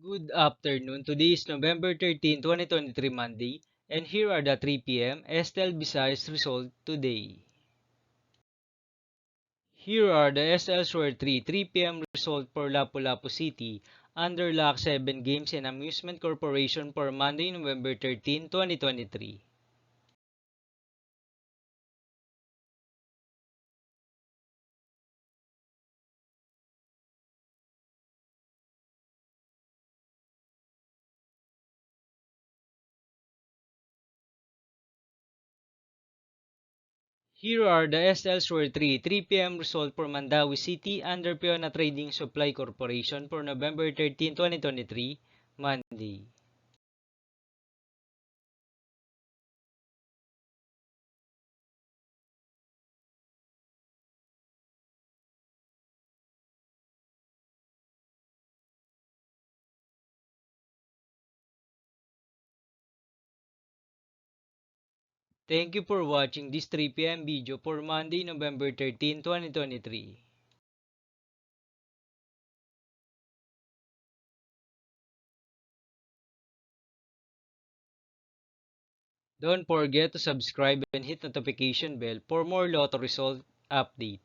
Good afternoon. Today is November 13, 2023 Monday, and here are the 3 p.m. STL Visayas result today. Here are the SL Shore 3 result for Lapu-Lapu City under Lock 7 Games and Amusement Corporation for Monday, November 13, 2023. Here are the SL Shore 3 result for Mandawi City under Peona Trading Supply Corporation for November 13, 2023, Monday. Thank you for watching this 3 p.m. video for Monday, November 13, 2023. Don't forget to subscribe and hit notification bell for more lotto result update.